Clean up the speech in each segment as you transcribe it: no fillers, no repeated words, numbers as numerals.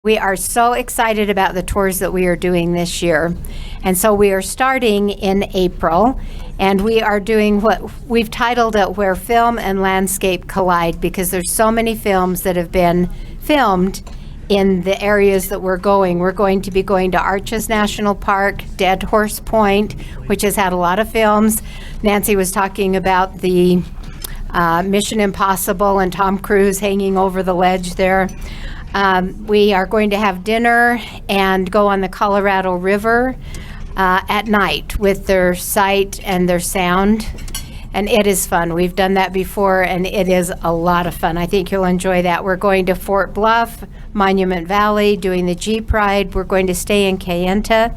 We are so excited about the tours that we are doing this year. And so we are starting in April, and we are doing what we've titled it Where Film and Landscape Collide, because there's so many films that have been filmed in the areas that we're going. We're going to be going to Arches National Park, Dead Horse Point, which has had a lot of films. Nancy was talking about the Mission Impossible and Tom Cruise hanging over the ledge there. We are going to have dinner and go on the Colorado River at night with their sight and their sound. And it is fun. We've done that before, and it is a lot of fun. I think you'll enjoy that. We're going to Fort Bluff, Monument Valley, doing the Jeep ride. We're going to stay in Kayenta,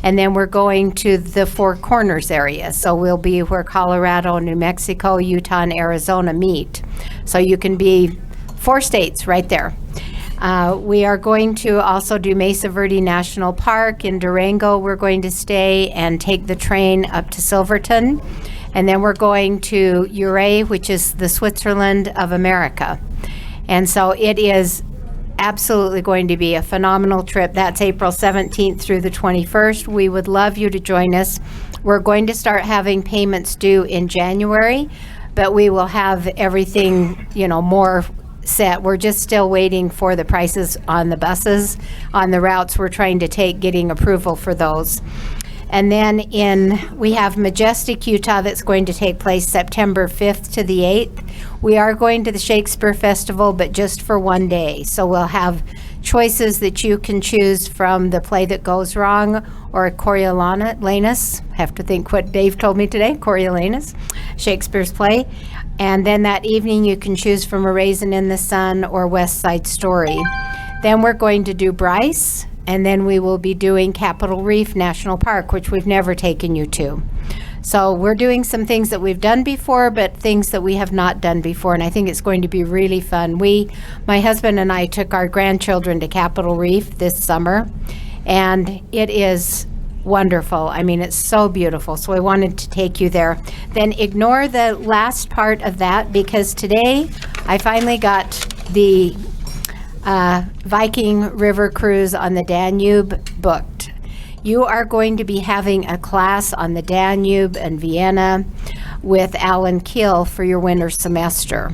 and then we're going to the Four Corners area. So we'll be where Colorado, New Mexico, Utah, and Arizona meet. So you can be 4 states right there. We are going to also do Mesa Verde National Park in Durango. We're going to stay and take the train up to Silverton. And then we're going to Ouray, which is the Switzerland of America. And so it is absolutely going to be a phenomenal trip. That's April 17th through the 21st. We would love you to join us. We're going to start having payments due in January, but we will have everything, more set. We're just still waiting for the prices on the buses, on the routes we're trying to take, getting approval for those. And then we have Majestic, Utah, that's going to take place September 5th to the 8th. We are going to the Shakespeare Festival, but just for one day. So we'll have choices that you can choose from The Play That Goes Wrong or Coriolanus. I have to think what Dave told me today, Coriolanus, Shakespeare's play. And then that evening you can choose from A Raisin in the Sun or West Side Story. Then we're going to do Bryce, and then we will be doing Capitol Reef National Park, which we've never taken you to. So we're doing some things that we've done before, but things that we have not done before, and I think it's going to be really fun. My husband and I took our grandchildren to Capitol Reef this summer, and it is wonderful. I mean, it's so beautiful. So I wanted to take you there. Then ignore the last part of that, because today I finally got the Viking River Cruise on the Danube booked. You are going to be having a class on the Danube and Vienna with Alan Kill for your winter semester.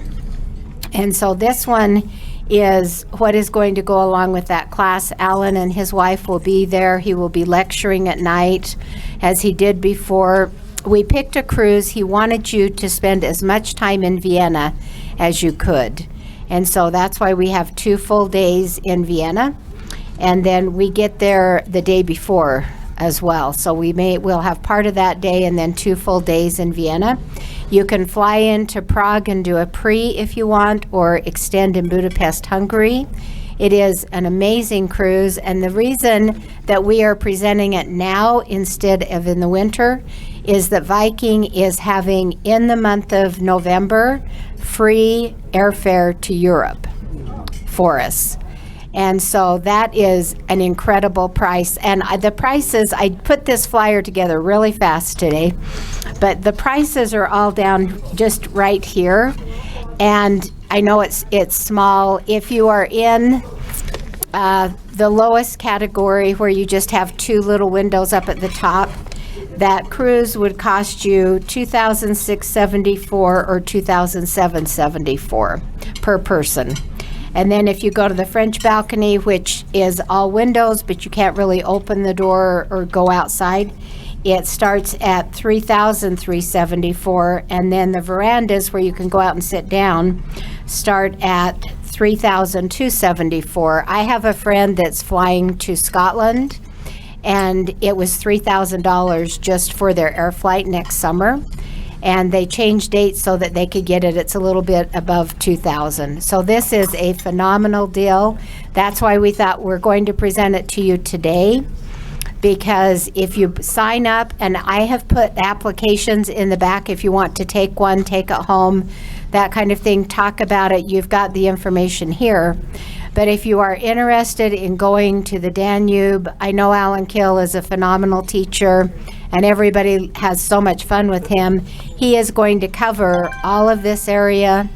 And so this one is what is going to go along with that class. Alan and his wife will be there. He will be lecturing at night as he did before. We picked a cruise. He wanted you to spend as much time in Vienna as you could. And so that's why we have 2 full days in Vienna. And then we get there the day before as well. So we'll have part of that day and then 2 full days in Vienna. You can fly into Prague and do a pre if you want, or extend in Budapest, Hungary. It is an amazing cruise, and the reason that we are presenting it now instead of in the winter is that Viking is having, in the month of November, free airfare to Europe for us. And so that is an incredible price. And the prices, I put this flyer together really fast today, but the prices are all down just right here. And I know it's small. If you are in the lowest category, where you just have 2 little windows up at the top, that cruise would cost you $2,674 or $2,774 per person. And then if you go to the French balcony, which is all windows, but you can't really open the door or go outside, it starts at $3,374. And then the verandas, where you can go out and sit down, start at $3,274. I have a friend that's flying to Scotland, and it was $3,000 just for their air flight next summer. And they changed dates so that they could get it. It's a little bit above $2,000. So this is a phenomenal deal. That's why we thought we're going to present it to you today, because if you sign up, and I have put applications in the back if you want to take one, take it home, that kind of thing, talk about it. You've got the information here. But if you are interested in going to the Danube, I know Alan Kill is a phenomenal teacher, and everybody has so much fun with him. He is going to cover all of this area,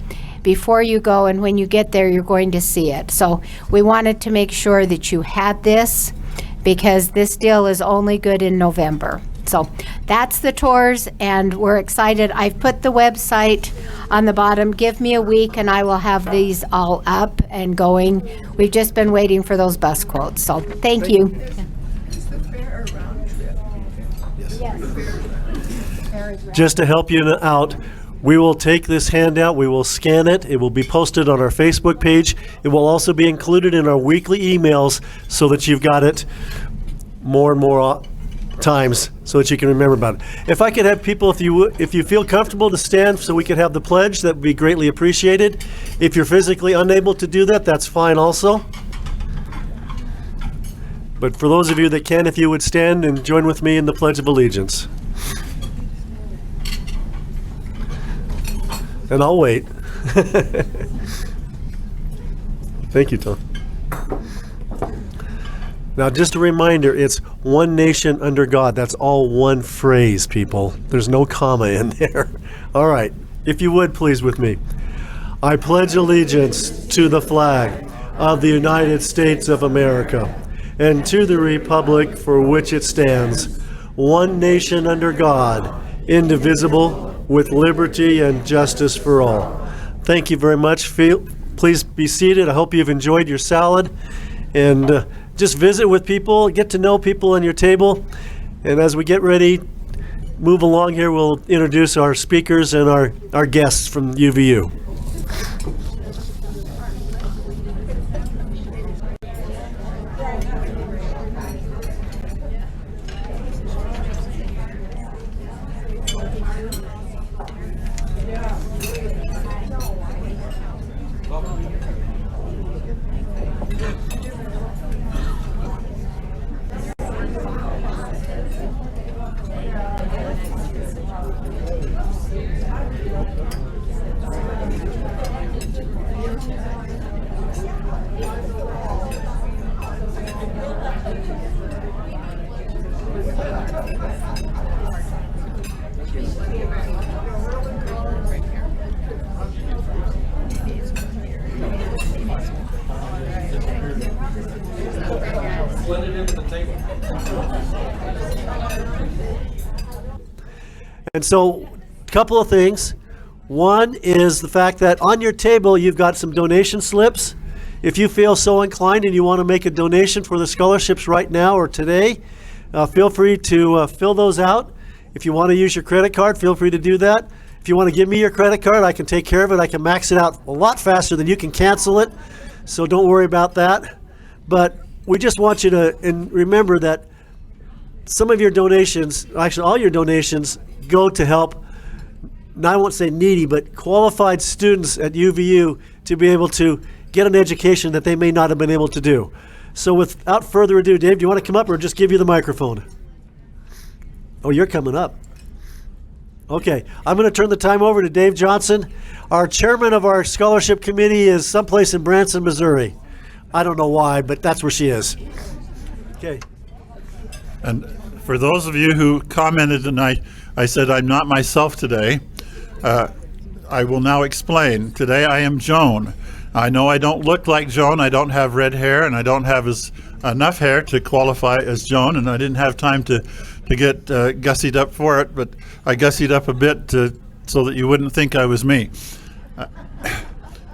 before you go, and when you get there, you're going to see it. So we wanted to make sure that you had this, because this deal is only good in November. So that's the tours, and we're excited. I've put the website on the bottom. Give me a week and I will have these all up and going. We've just been waiting for those bus quotes. So thank you. Is the fare a round trip? Yes. Just to help you out, we will take this handout, we will scan it, it will be posted on our Facebook page. It will also be included in our weekly emails so that you've got it more and more times so that you can remember about it. If I could have people, if you feel comfortable to stand so we could have the pledge, that would be greatly appreciated. If you're physically unable to do that, that's fine also. But for those of you that can, if you would stand and join with me in the Pledge of Allegiance. And I'll wait. Thank you, Tom. Now, just a reminder, it's one nation under God. That's all one phrase, people. There's no comma in there. All right. If you would, please, with me. I pledge allegiance to the flag of the United States of America and to the republic for which it stands, one nation under God, indivisible, with liberty and justice for all. Thank you very much. Please be seated. I hope you've enjoyed your salad. And just visit with people, get to know people on your table. And as we get ready, move along here, we'll introduce our speakers and our guests from UVU. And so, a couple of things. One is the fact that on your table you've got some donation slips. If you feel so inclined and you want to make a donation for the scholarships right now or today, feel free to fill those out. If you want to use your credit card, feel free to do that. If you want to give me your credit card, I can take care of it. I can max it out a lot faster than you can cancel it, so don't worry about that. But we just want you to remember that some of your donations, actually all your donations, go to help, I won't say needy, but qualified students at UVU to be able to get an education that they may not have been able to do. So without further ado, Dave, do you want to come up or just give you the microphone? Oh, you're coming up. Okay, I'm going to turn the time over to Dave Johnson. Our chairman of our scholarship committee is someplace in Branson, Missouri. I don't know why, but that's where she is. Okay. And for those of you who commented tonight, I said I'm not myself today. I will now explain. Today I am Joan. I know I don't look like Joan. I don't have red hair, and I don't have enough hair to qualify as Joan, and I didn't have time to get gussied up for it, but I gussied up a bit so that you wouldn't think I was me.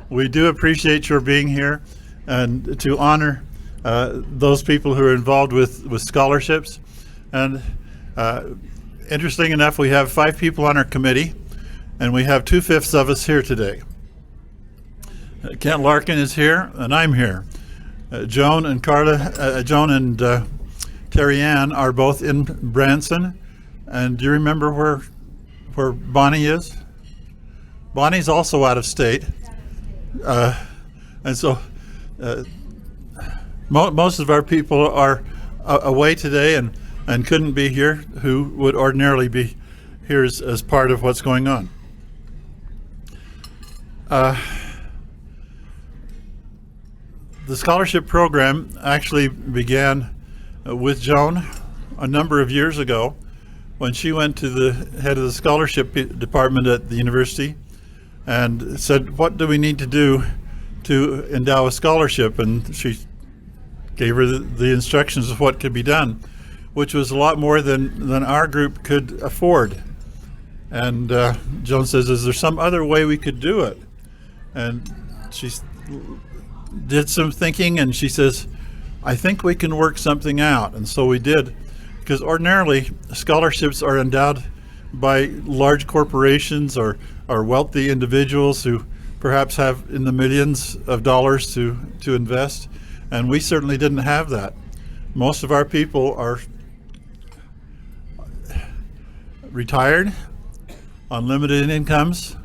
We do appreciate your being here and to honor those people who are involved with scholarships. And interesting enough, we have 5 people on our committee, and we have 2/5 of us here today. Kent Larkin is here, and I'm here. Joan and Terry Ann are both in Branson. And do you remember where Bonnie is? Bonnie's also out of state. And so most of our people are away today and couldn't be here, who would ordinarily be here as part of what's going on. The scholarship program actually began with Joan a number of years ago when she went to the head of the scholarship department at the university and said, what do we need to do to endow a scholarship? And she gave her the instructions of what could be done, which was a lot more than our group could afford. And Joan says, is there some other way we could do it? And she did some thinking, and she says, I think we can work something out. And so we did, because ordinarily scholarships are endowed by large corporations or wealthy individuals who perhaps have in the millions of dollars to invest, and we certainly didn't have that. Most of our people are retired on limited incomes,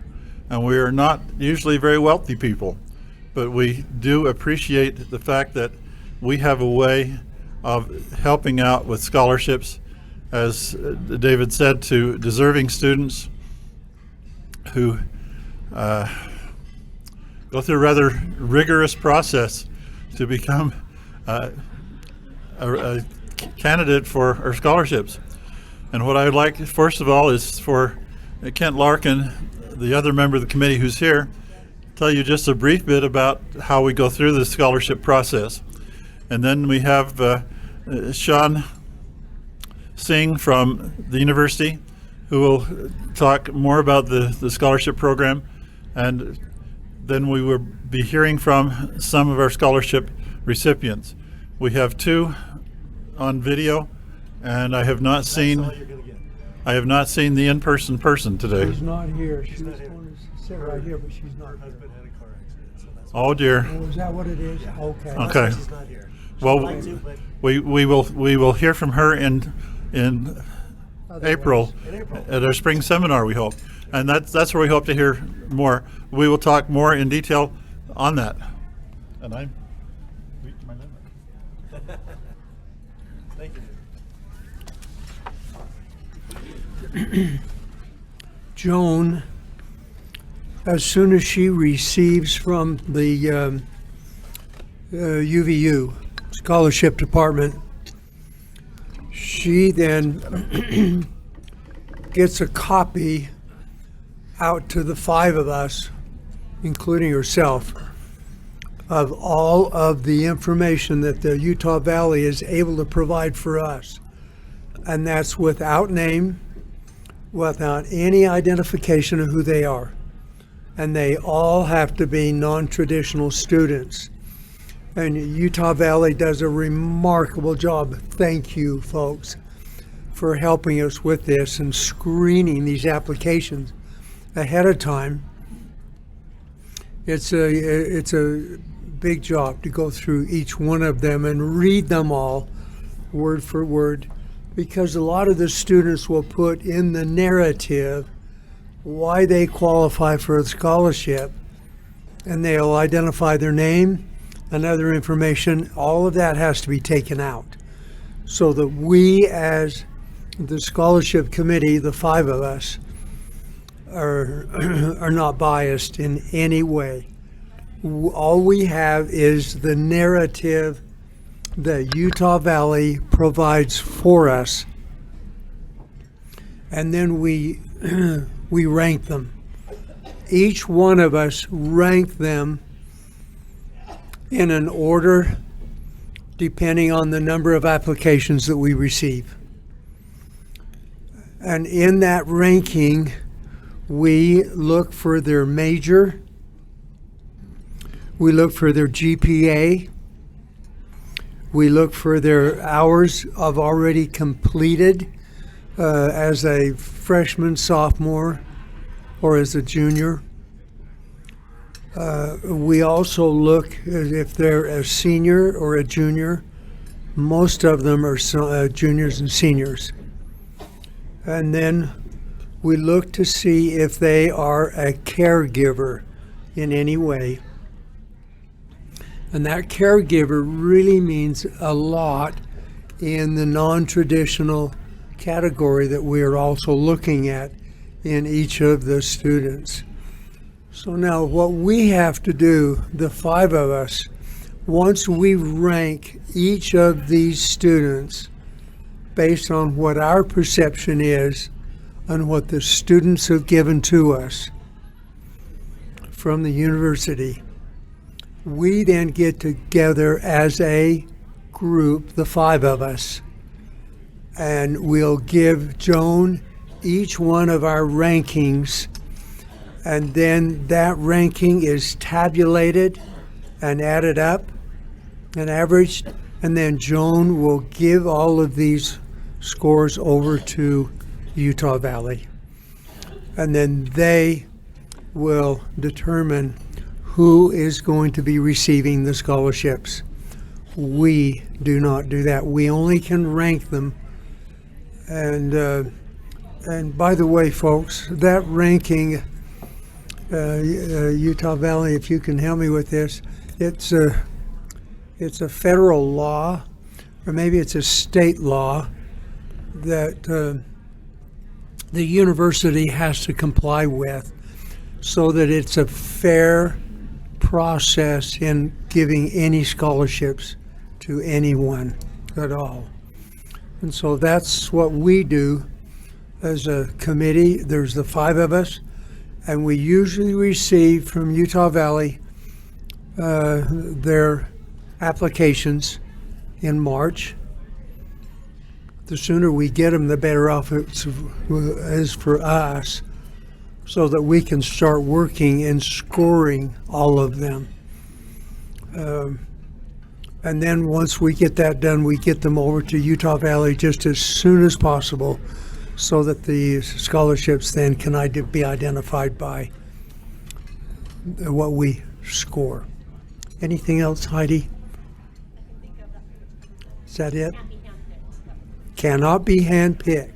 and we are not usually very wealthy people, but we do appreciate the fact that we have a way of helping out with scholarships, as David said, to deserving students who go through a rather rigorous process to become a candidate for our scholarships. And what I would like, first of all, is for Kent Larkin, the other member of the committee who's here, tell you just a brief bit about how we go through the scholarship process. And then we have Sean Singh from the university, who will talk more about the scholarship program. And then we will be hearing from some of our scholarship recipients. We have 2 on video, and I have not seen the in-person person today. She's not here. She was going to sit right here, but she's not here. Oh dear. Oh, is that what it is? Okay. Okay. Well, we will hear from her in April at our spring seminar, we hope, and that's where we hope to hear more. We will talk more in detail on that. And I'm reached my limit. Thank you. Joan, as soon as she receives from the UVU scholarship department, she then gets a copy out to the 5 of us, including herself, of all of the information that the Utah Valley is able to provide for us. And that's without name, without any identification of who they are. And they all have to be non-traditional students. And Utah Valley does a remarkable job. Thank you, folks, for helping us with this and screening these applications ahead of time. It's a big job to go through each one of them and read them all word for word, because a lot of the students will put in the narrative why they qualify for a scholarship, and they'll identify their name and other information. All of that has to be taken out so that we, as the scholarship committee, the 5 of us, are not biased in any way. All we have is the narrative that Utah Valley provides for us, and then we rank them. Each one of us rank them in an order depending on the number of applications that we receive. And in that ranking, we look for their major, we look for their GPA, we look for their hours of already completed as a freshman, sophomore, or as a junior. We also look if they're a senior or a junior. Most of them are juniors and seniors. And then we look to see if they are a caregiver in any way. And that caregiver really means a lot in the non-traditional category that we are also looking at in each of the students. So now what we have to do, the 5 of us, once we rank each of these students based on what our perception is and what the students have given to us, from the university. We then get together as a group, the 5 of us, and we'll give Joan each one of our rankings, and then that ranking is tabulated and added up and averaged, and then Joan will give all of these scores over to Utah Valley. And then they will determine who is going to be receiving the scholarships. We do not do that. We only can rank them. And by the way, folks, that ranking, Utah Valley, if you can help me with this, it's a federal law, or maybe it's a state law that the university has to comply with, so that it's a fair process in giving any scholarships to anyone at all. And so that's what we do as a committee. There's the 5 of us, and we usually receive from Utah Valley their applications in March. The sooner we get them, the better off it is for us, so that we can start working and scoring all of them. And then once we get that done, we get them over to Utah Valley just as soon as possible, so that the scholarships then can be identified by what we score. Anything else, Heidi? Is that it? Cannot be handpicked.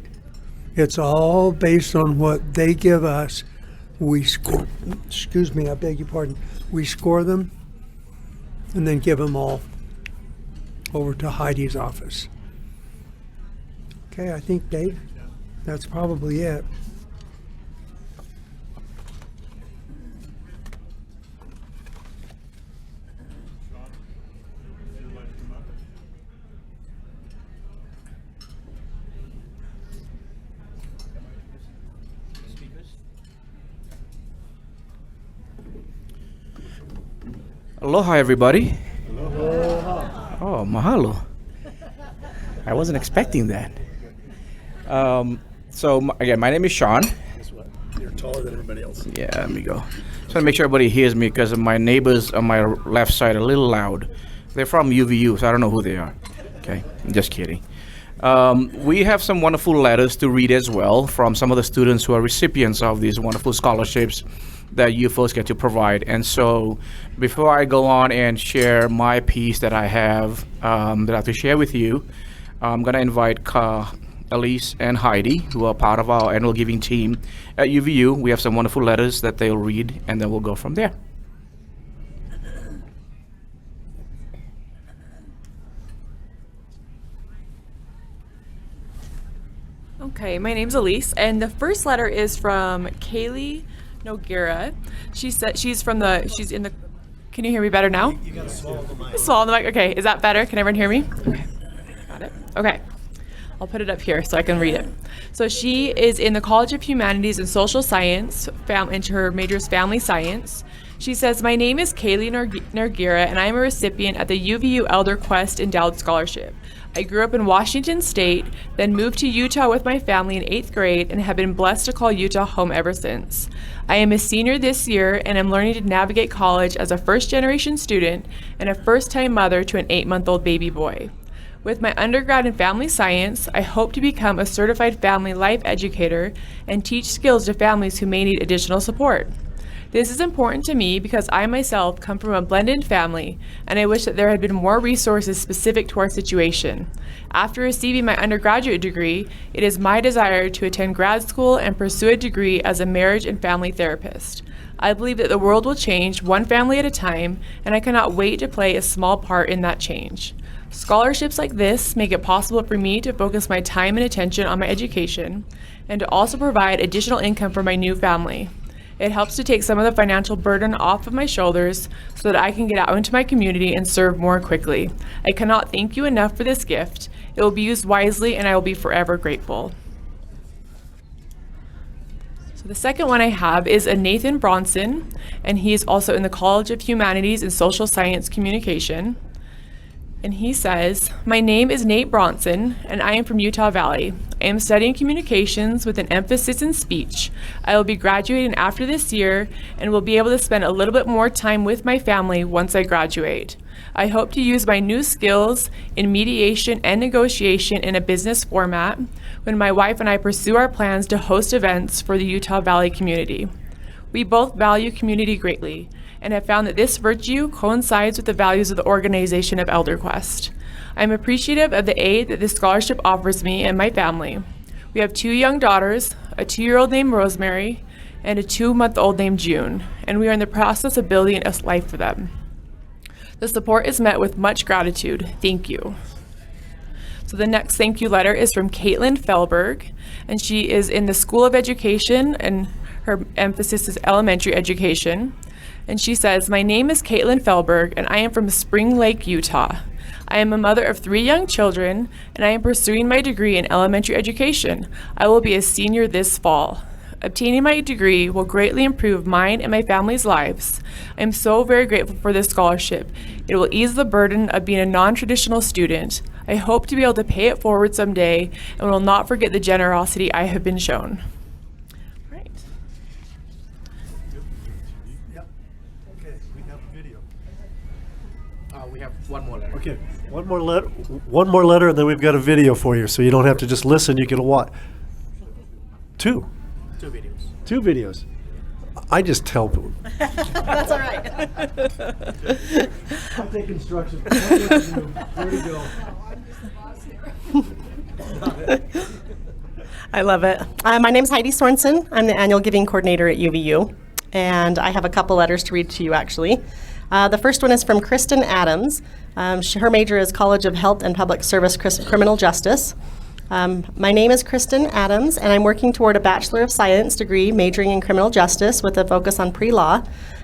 It's all based on what they give us. We score, excuse me, I beg your pardon. We score them and then give them all over to Heidi's office. Okay, I think, Dave, that's probably it. Aloha, everybody. Aloha. Oh, mahalo. I wasn't expecting that. Again, my name is Sean. Guess what? You're taller than everybody else. Yeah, let me go. Just want to make sure everybody hears me, because my neighbors on my left side are a little loud. They're from UVU, so I don't know who they are. Okay, I'm just kidding. We have some wonderful letters to read as well from some of the students who are recipients of these wonderful scholarships that you folks get to provide. And so before I go on and share my piece that I have to share with you, I'm going to invite Elise and Heidi, who are part of our annual giving team at UVU. We have some wonderful letters that they'll read, and then we'll go from there. Okay, my name's Elise, and the first letter is from Kaylee Noguera. She's in the, can you hear me better now? You gotta swallow the mic. Swallow the mic, okay, is that better? Can everyone hear me? Okay, got it, okay. I'll put it up here so I can read it. So she is in the College of Humanities and Social Science, and her major is Family Science. She says, my name is Kaylee Noguera, and I am a recipient at the UVU Elder Quest Endowed Scholarship. I grew up in Washington State, then moved to Utah with my family in 8th grade, and have been blessed to call Utah home ever since. I am a senior this year, and am learning to navigate college as a first-generation student and a first-time mother to an 8-month-old baby boy. With my undergrad in family science, I hope to become a certified family life educator and teach skills to families who may need additional support. This is important to me because I myself come from a blended family, and I wish that there had been more resources specific to our situation. After receiving my undergraduate degree, it is my desire to attend grad school and pursue a degree as a marriage and family therapist. I believe that the world will change one family at a time, and I cannot wait to play a small part in that change. Scholarships like this make it possible for me to focus my time and attention on my education, and to also provide additional income for my new family. It helps to take some of the financial burden off of my shoulders so that I can get out into my community and serve more quickly. I cannot thank you enough for this gift. It will be used wisely, and I will be forever grateful. So the second one I have is a Nathan Bronson, and he's also in the College of Humanities and Social Science Communication. And he says, "My name is Nate Bronson, and I am from Utah Valley. I am studying communications with an emphasis in speech. I will be graduating after this year and will be able to spend a little bit more time with my family once I graduate. I hope to use my new skills in mediation and negotiation in a business format when my wife and I pursue our plans to host events for the Utah Valley community. We both value community greatly and have found that this virtue coincides with the values of the organization of ElderQuest. I am appreciative of the aid that this scholarship offers me and my family. We have 2 young daughters, a 2-year-old named Rosemary and a 2-month-old named June, and we are in the process of building a life for them. The support is met with much gratitude. Thank you." So the next thank you letter is from Caitlin Felberg, and she is in the School of Education, and her emphasis is elementary education. And she says, "My name is Caitlin Felberg, and I am from Spring Lake, Utah. I am a mother of 3 young children, and I am pursuing my degree in elementary education. I will be a senior this fall. Obtaining my degree will greatly improve mine and my family's lives. I am so very grateful for this scholarship. It will ease the burden of being a non-traditional student. I hope to be able to pay it forward someday and will not forget the generosity I have been shown." Right. Okay, we have a video. We have one more letter. Okay, one more letter, and then we've got a video for you, so you don't have to just listen. You can watch. 2 videos. 2 videos. I just tell them. That's all right. I take instructions. Where to go? I love it. My name's Heidi Sorensen. I'm the annual giving coordinator at UVU, and I have a couple letters to read to you, actually. The first one is from Kristen Adams. Her major is College of Health and Public Service Criminal Justice. My name is Kristen Adams, and I'm working toward a Bachelor of Science degree majoring in criminal justice with a focus on pre-law.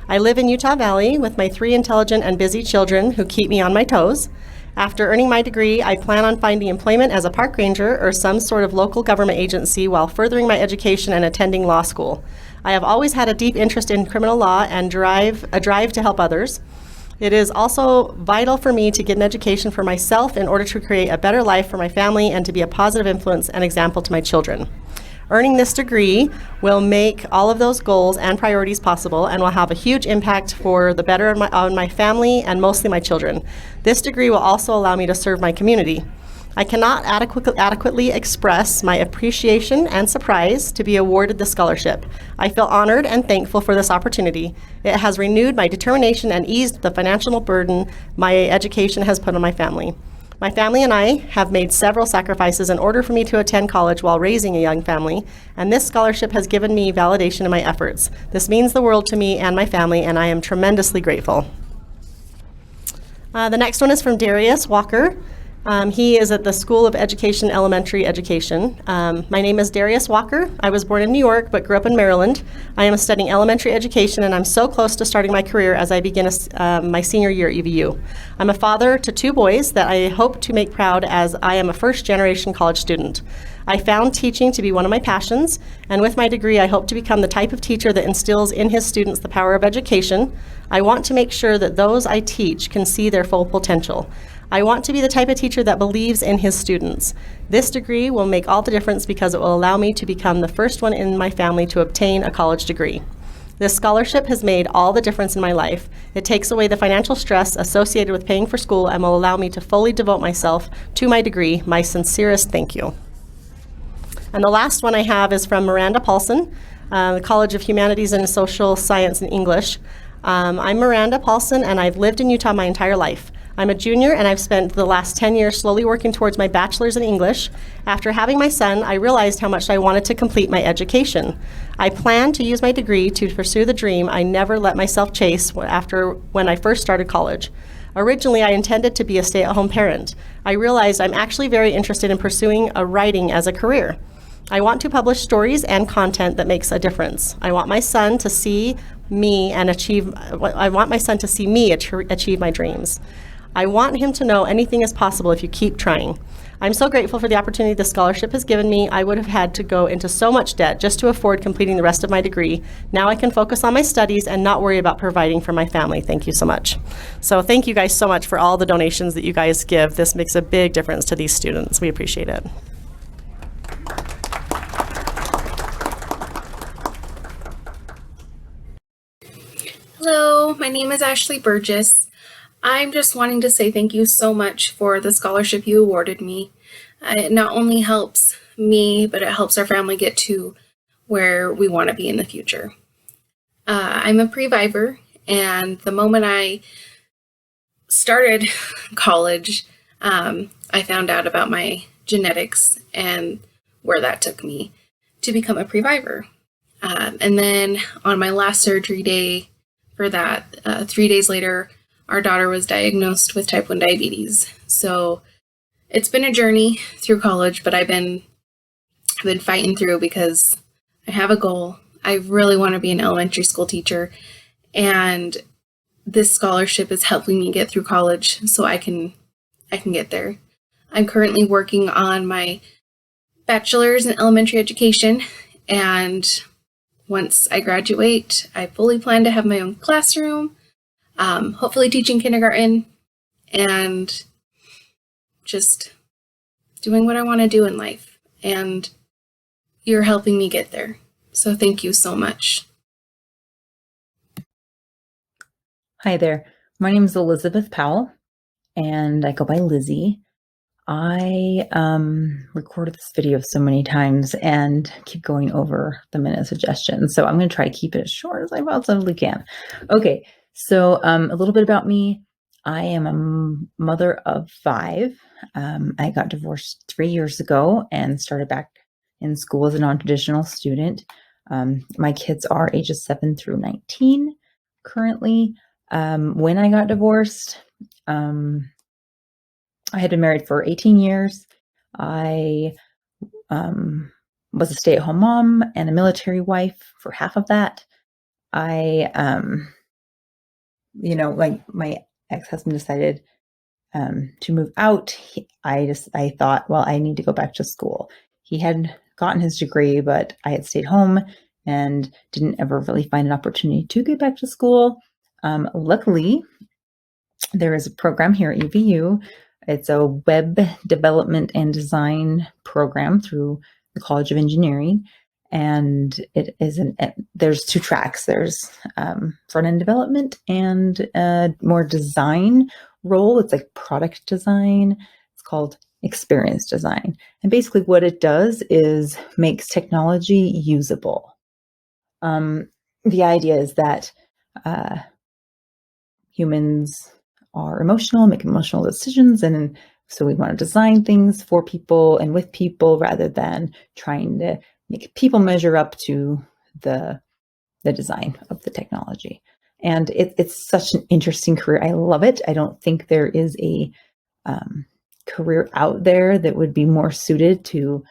I live in Utah Valley with my 3 intelligent and busy children who keep me on my toes. After earning my degree, I plan on finding employment as a park ranger or some sort of local government agency while furthering my education and attending law school. I have always had a deep interest in criminal law and a drive to help others. It is also vital for me to get an education for myself in order to create a better life for my family and to be a positive influence and example to my children. Earning this degree will make all of those goals and priorities possible and will have a huge impact for the better on my family and mostly my children. This degree will also allow me to serve my community. I cannot adequately express my appreciation and surprise to be awarded the scholarship. I feel honored and thankful for this opportunity. It has renewed my determination and eased the financial burden my education has put on my family. My family and I have made several sacrifices in order for me to attend college while raising a young family, and this scholarship has given me validation in my efforts. This means the world to me and my family, and I am tremendously grateful. The next one is from Darius Walker. He is at the School of Education, Elementary Education. My name is Darius Walker. I was born in New York but grew up in Maryland. I am studying elementary education and I'm so close to starting my career as I begin my senior year at UVU. I'm a father to 2 boys that I hope to make proud as I am a first-generation college student. I found teaching to be one of my passions, and with my degree I hope to become the type of teacher that instills in his students the power of education. I want to make sure that those I teach can see their full potential. I want to be the type of teacher that believes in his students. This degree will make all the difference because it will allow me to become the first one in my family to obtain a college degree. This scholarship has made all the difference in my life. It takes away the financial stress associated with paying for school and will allow me to fully devote myself to my degree. My sincerest thank you. And the last one I have is from Miranda Paulson, the College of Humanities and Social Science and English. I'm Miranda Paulson, and I've lived in Utah my entire life. I'm a junior, and I've spent the last 10 years slowly working towards my bachelor's in English. After having my son, I realized how much I wanted to complete my education. I plan to use my degree to pursue the dream I never let myself chase when I first started college. Originally, I intended to be a stay-at-home parent. I realized I'm actually very interested in pursuing writing as a career. I want to publish stories and content that makes a difference. I want my son to see me achieve my dreams. I want him to know anything is possible if you keep trying. I'm so grateful for the opportunity the scholarship has given me. I would have had to go into so much debt just to afford completing the rest of my degree. Now I can focus on my studies and not worry about providing for my family. Thank you so much. So thank you guys so much for all the donations that you guys give. This makes a big difference to these students. We appreciate it. Hello, my name is Ashley Burgess. I'm just wanting to say thank you so much for the scholarship you awarded me. It not only helps me, but it helps our family get to where we want to be in the future. I'm a pre-viver, and the moment I started college, I found out about my genetics and where that took me to become a pre-viver. And then on my last surgery day for that, 3 days later, our daughter was diagnosed with type 1 diabetes. So it's been a journey through college, but I've been fighting through because I have a goal. I really want to be an elementary school teacher, and this scholarship is helping me get through college so I can get there. I'm currently working on my bachelor's in elementary education, and once I graduate, I fully plan to have my own classroom, hopefully teaching kindergarten, and just doing what I want to do in life. And you're helping me get there. So thank you so much. Hi there. My name is Elizabeth Powell, and I go by Lizzie. I recorded this video so many times and keep going over the minute suggestions. So I'm going to try to keep it as short as I possibly can. Okay, so a little bit about me. I am a mother of 5. I got divorced 3 years ago and started back in school as a non-traditional student. My kids are ages 7 through 19 currently. When I got divorced, I had been married for 18 years. I was a stay-at-home mom and a military wife for half of that. Like my ex-husband decided to move out. I thought, well, I need to go back to school. He had gotten his degree, but I had stayed home and didn't ever really find an opportunity to get back to school. Luckily, there is a program here at UVU. It's a web development and design program through the College of Engineering. And it is there's 2 tracks. There's front-end development and more design role. It's like product design. It's called experience design. And basically what it does is makes technology usable. The idea is that humans are emotional, make emotional decisions, and so we want to design things for people and with people rather than trying to make people measure up to the design of the technology. And it's such an interesting career. I love it. I don't think there is a career out there that would be more suited to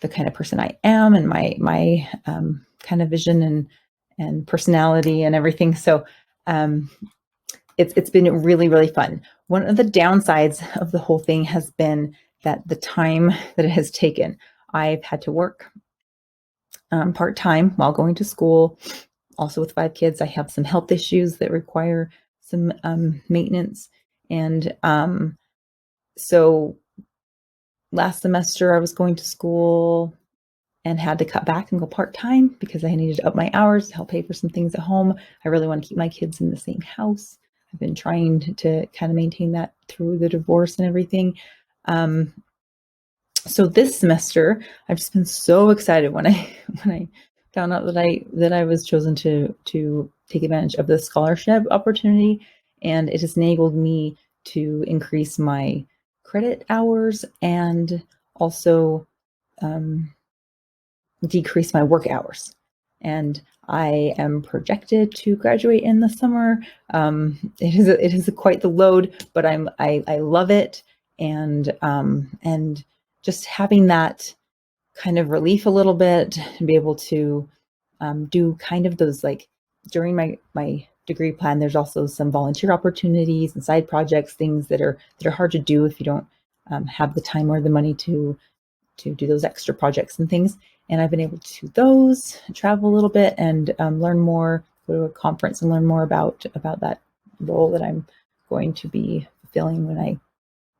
the kind of person I am and my kind of vision and personality and everything. So it's been really, really fun. One of the downsides of the whole thing has been that the time that it has taken. I've had to work part-time while going to school. Also with 5 kids, I have some health issues that require some maintenance. And so last semester I was going to school and had to cut back and go part-time because I needed to up my hours to help pay for some things at home. I really want to keep my kids in the same house. I've been trying to kind of maintain that through the divorce and everything. So this semester, I've just been so excited when I found out that I was chosen to take advantage of the scholarship opportunity, and it has enabled me to increase my credit hours and also decrease my work hours. And I am projected to graduate in the summer. It is quite the load, but I love it, and just having that kind of relief a little bit and be able to do kind of those, like during my degree plan, there's also some volunteer opportunities and side projects, things that are hard to do if you don't have the time or the money to do those extra projects and things. And I've been able to do those, travel a little bit, and learn more, go to a conference and learn more about that role that I'm going to be fulfilling when I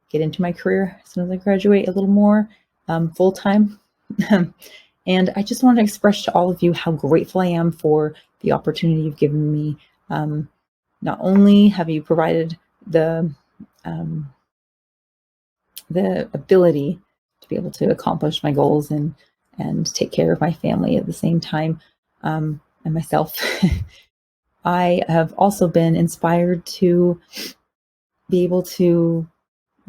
get into my career as soon as I graduate a little more full time. And I just want to express to all of you how grateful I am for the opportunity you've given me. Not only have you provided the ability to be able to accomplish my goals and take care of my family at the same time, and myself, I have also been inspired to be able to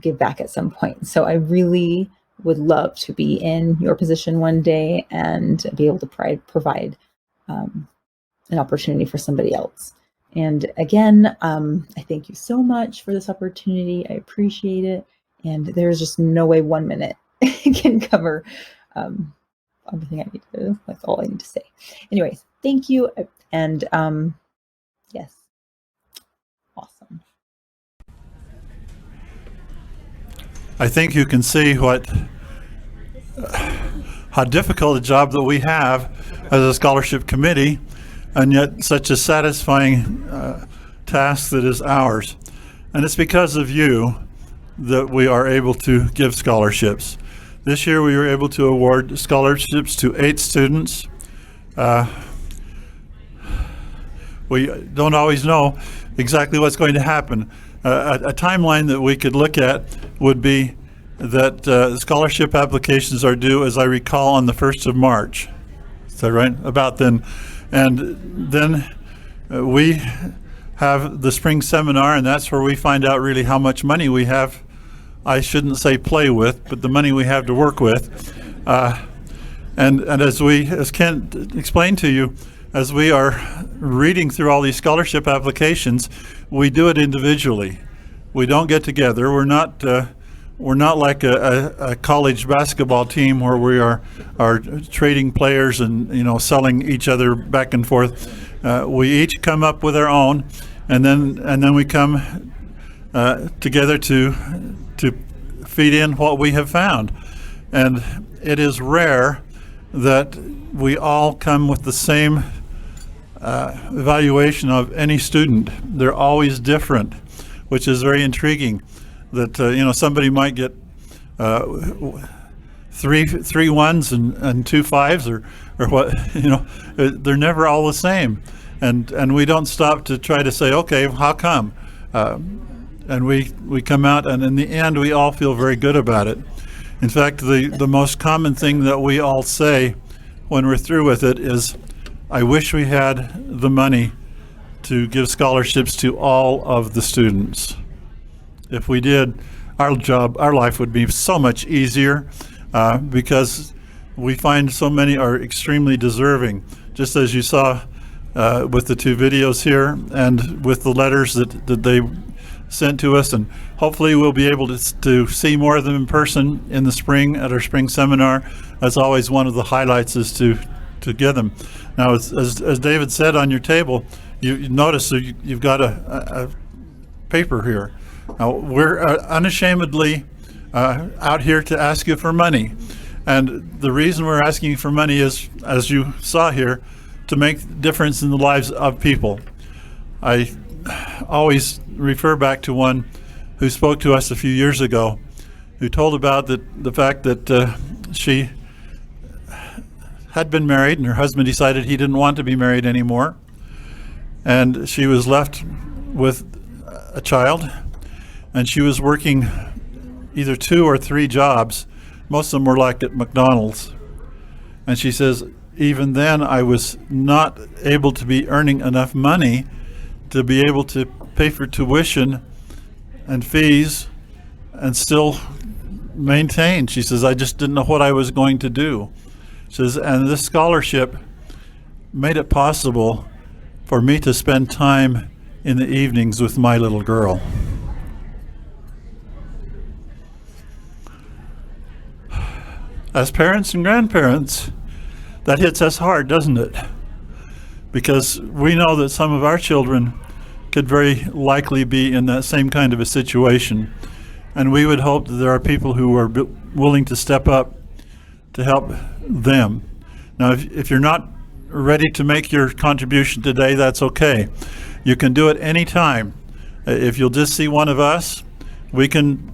give back at some point. So I really would love to be in your position one day and be able to provide an opportunity for somebody else. And again, I thank you so much for this opportunity. I appreciate it. And there's just no way 1 minute can cover everything I need to, that's all I need to say. Anyways, thank you. And yes, awesome. I think you can see how difficult a job that we have as a scholarship committee, and yet such a satisfying task that is ours. And it's because of you that we are able to give scholarships. This year we were able to award scholarships to 8 students. We don't always know exactly what's going to happen. A timeline that we could look at would be that scholarship applications are due, as I recall, on the 1st of March. Is that right? About then. And then we have the spring seminar, and that's where we find out really how much money we have. I shouldn't say play with, but the money we have to work with. And as Kent explained to you, as we are reading through all these scholarship applications, we do it individually. We don't get together. We're not like a college basketball team where we are trading players and selling each other back and forth. We each come up with our own, and then we come together to feed in what we have found. And it is rare that we all come with the same evaluation of any student. They're always different, which is very intriguing. That somebody might get three ones and 2 5s or what, they're never all the same, and we don't stop to try to say, okay, how come? And we come out, and in the end we all feel very good about it. In fact, the most common thing that we all say when we're through with it is, I wish we had the money to give scholarships to all of the students. If we did, our life would be so much easier, because we find so many are extremely deserving, just as you saw with the 2 videos here and with the letters that they sent to us. And hopefully we'll be able to see more of them in person in the spring at our spring seminar. As always, one of the highlights is to get them. Now, as David said, on your table, you notice that you've got a paper here. Now, we're unashamedly out here to ask you for money. And the reason we're asking you for money is, as you saw here, to make a difference in the lives of people. I always refer back to one who spoke to us a few years ago, who told about the fact that she had been married and her husband decided he didn't want to be married anymore. And she was left with a child, and she was working either 2 or 3 jobs. Most of them were like at McDonald's. And she says, even then I was not able to be earning enough money to be able to pay for tuition and fees and still maintain. She says, I just didn't know what I was going to do. She says, and this scholarship made it possible for me to spend time in the evenings with my little girl. As parents and grandparents, that hits us hard, doesn't it? Because we know that some of our children could very likely be in that same kind of a situation. And we would hope that there are people who are willing to step up to help them. Now, if you're not ready to make your contribution today, that's okay. You can do it anytime. If you'll just see one of us, we can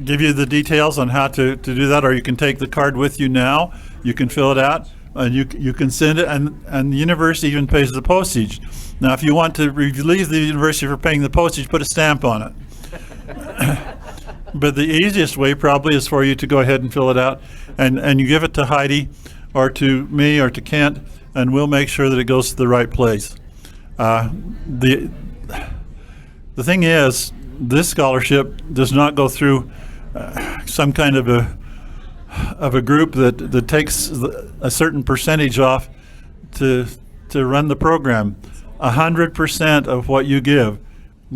give you the details on how to do that, or you can take the card with you now. You can fill it out, and you can send it, and the university even pays the postage. Now, if you want to relieve the university for paying the postage, put a stamp on it. But the easiest way probably is for you to go ahead and fill it out, and you give it to Heidi or to me or to Kent, and we'll make sure that it goes to the right place. The thing is, this scholarship does not go through some kind of a group that takes a certain percentage off to run the program. 100% of what you give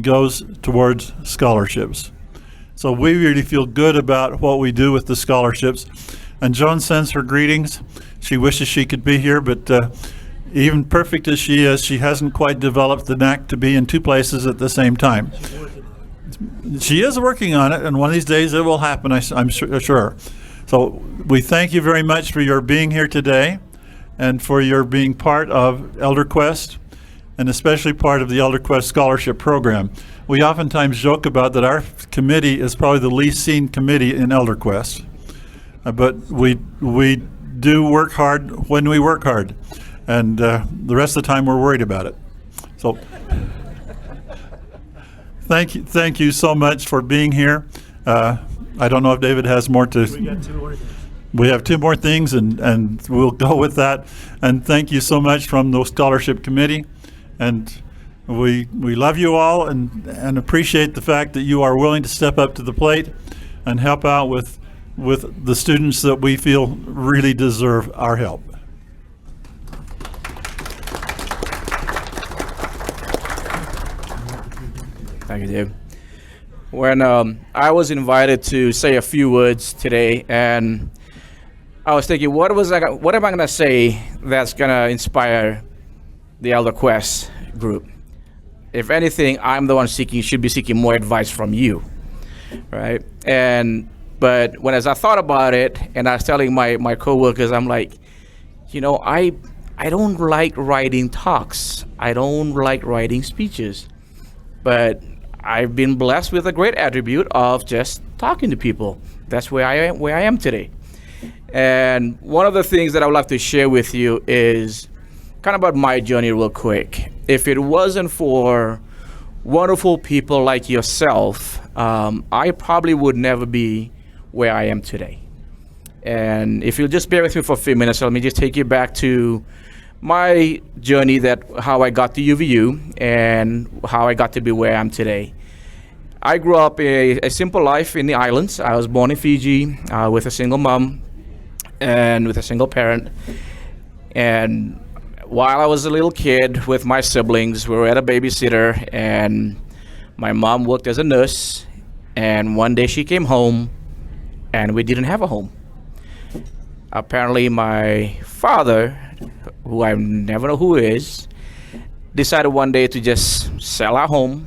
goes towards scholarships. So we really feel good about what we do with the scholarships. And Joan sends her greetings. She wishes she could be here, but even perfect as she is, she hasn't quite developed the knack to be in two places at the same time. She is working on it, and one of these days it will happen, I'm sure. So we thank you very much for your being here today and for your being part of ElderQuest, and especially part of the ElderQuest Scholarship Program. We oftentimes joke about that our committee is probably the least seen committee in ElderQuest, but we do work hard when we work hard, and the rest of the time we're worried about it. So thank you so much for being here. I don't know if David has more to. We got 2 more things. We have 2 more things, and we'll go with that. And thank you so much from the Scholarship Committee. And we love you all and appreciate the fact that you are willing to step up to the plate and help out with the students that we feel really deserve our help. Thank you, Dave. When I was invited to say a few words today, and I was thinking, what am I going to say that's going to inspire the ElderQuest group? If anything, I'm the one should be seeking more advice from you, right? But as I thought about it, and I was telling my coworkers, I'm like, I don't like writing talks. I don't like writing speeches, but I've been blessed with a great attribute of just talking to people. That's where I am today. And one of the things that I would like to share with you is kind of about my journey real quick. If it wasn't for wonderful people like yourself, I probably would never be where I am today. And if you'll just bear with me for a few minutes, let me just take you back to my journey, how I got to UVU and how I got to be where I am today. I grew up a simple life in the islands. I was born in Fiji with a single mom and with a single parent. And while I was a little kid with my siblings, we were at a babysitter, and my mom worked as a nurse. And one day she came home, and we didn't have a home. Apparently, my father, who I never know who is, decided one day to just sell our home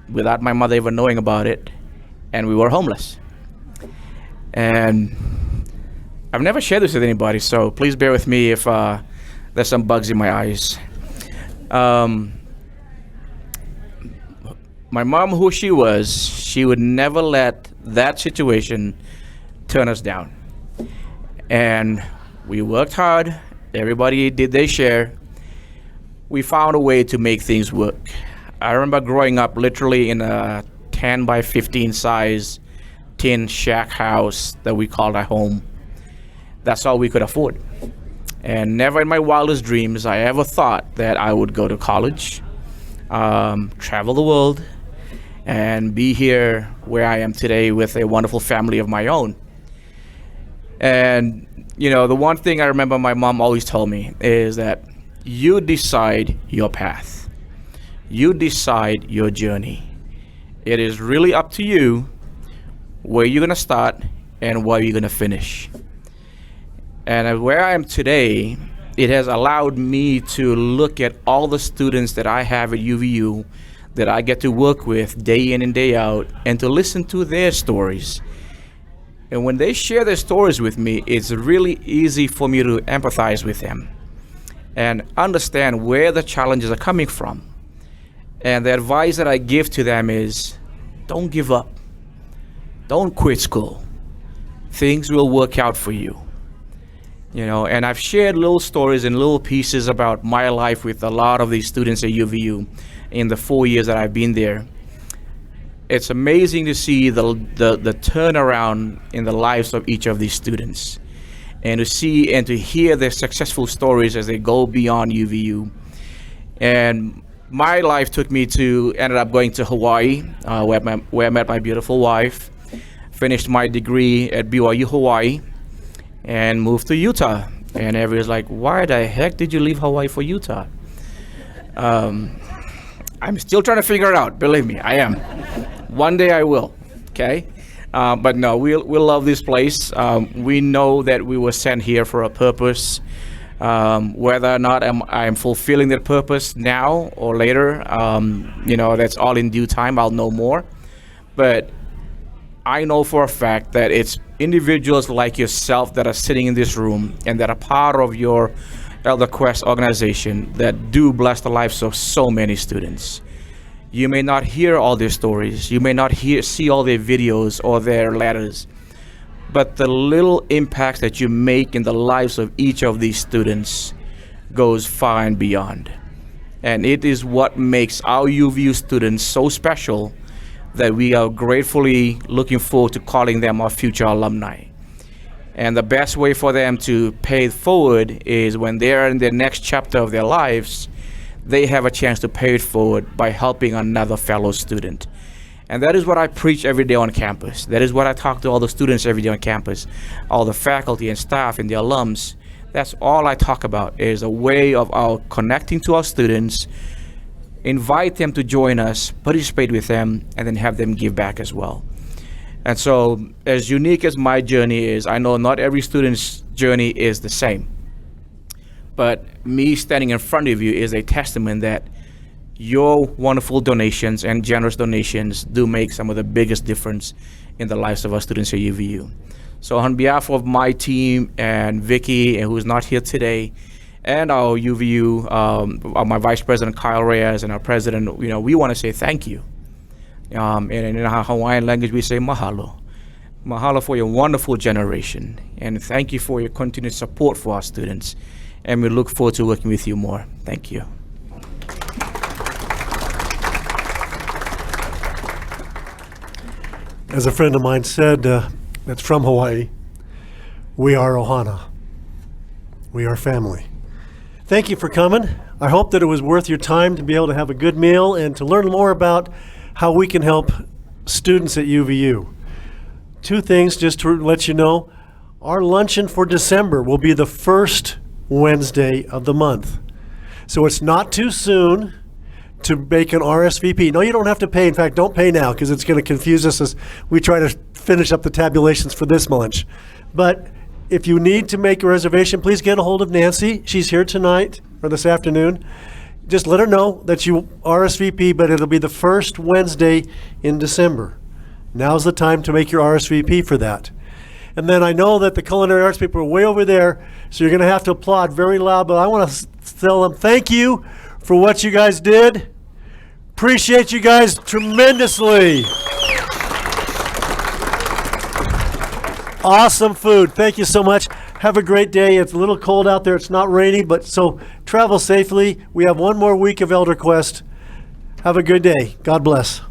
without my mother even knowing about it, and we were homeless. And I've never shared this with anybody, so please bear with me if there's some bugs in my eyes. My mom, who she was, she would never let that situation turn us down. And we worked hard. Everybody did their share. We found a way to make things work. I remember growing up literally in a 10 by 15 size tin shack house that we called our home. That's all we could afford. And never in my wildest dreams I ever thought that I would go to college, travel the world, and be here where I am today with a wonderful family of my own. And the one thing I remember my mom always told me is that you decide your path. You decide your journey. It is really up to you where you're going to start and where you're going to finish. And where I am today, it has allowed me to look at all the students that I have at UVU that I get to work with day in and day out and to listen to their stories. And when they share their stories with me, it's really easy for me to empathize with them and understand where the challenges are coming from. And the advice that I give to them is, don't give up. Don't quit school. Things will work out for you. You know, and I've shared little stories and little pieces about my life with a lot of these students at UVU in the 4 years that I've been there. It's amazing to see the turnaround in the lives of each of these students, and to see and to hear their successful stories as they go beyond UVU. And my life ended up going to Hawaii, where I met my beautiful wife, finished my degree at BYU Hawaii, and moved to Utah. And everyone's like, why the heck did you leave Hawaii for Utah? I'm still trying to figure it out, believe me, I am. One day I will, okay? But no, we love this place. We know that we were sent here for a purpose. Whether or not I'm fulfilling that purpose now or later, you know, that's all in due time, I'll know more. But I know for a fact that it's individuals like yourself that are sitting in this room and that are part of your Elder Quest organization that do bless the lives of so many students. You may not hear all their stories, you may not see all their videos or their letters, but the little impacts that you make in the lives of each of these students goes far and beyond. And it is what makes our UVU students so special that we are gratefully looking forward to calling them our future alumni. And the best way for them to pay it forward is when they're in the next chapter of their lives, they have a chance to pay it forward by helping another fellow student. And that is what I preach every day on campus. That is what I talk to all the students every day on campus, all the faculty and staff and the alums. That's all I talk about, is a way of our connecting to our students, invite them to join us, participate with them, and then have them give back as well. And so, as unique as my journey is, I know not every student's journey is the same. But me standing in front of you is a testament that your wonderful donations and generous donations do make some of the biggest difference in the lives of our students at UVU. So on behalf of my team and Vicky, who's not here today, and our UVU, my Vice President Kyle Reyes and our President, you know, we want to say thank you. And in our Hawaiian language, we say mahalo. Mahalo for your wonderful generation. And thank you for your continued support for our students. And we look forward to working with you more. Thank you. As a friend of mine said, that's from Hawaii, we are Ohana. We are family. Thank you for coming. I hope that it was worth your time to be able to have a good meal and to learn more about how we can help students at UVU. Two things just to let you know. Our luncheon for December will be the first Wednesday of the month. So it's not too soon to make an RSVP. No, you don't have to pay. In fact, don't pay now because it's going to confuse us as we try to finish up the tabulations for this lunch. But if you need to make a reservation, please get a hold of Nancy. She's here tonight or this afternoon. Just let her know that you RSVP, but it'll be the first Wednesday in December. Now's the time to make your RSVP for that. And then I know that the culinary arts people are way over there, so you're going to have to applaud very loud, but I want to tell them thank you for what you guys did. Appreciate you guys tremendously. Awesome food. Thank you so much. Have a great day. It's a little cold out there. It's not rainy, but so travel safely. We have one more week of Elder Quest. Have a good day. God bless.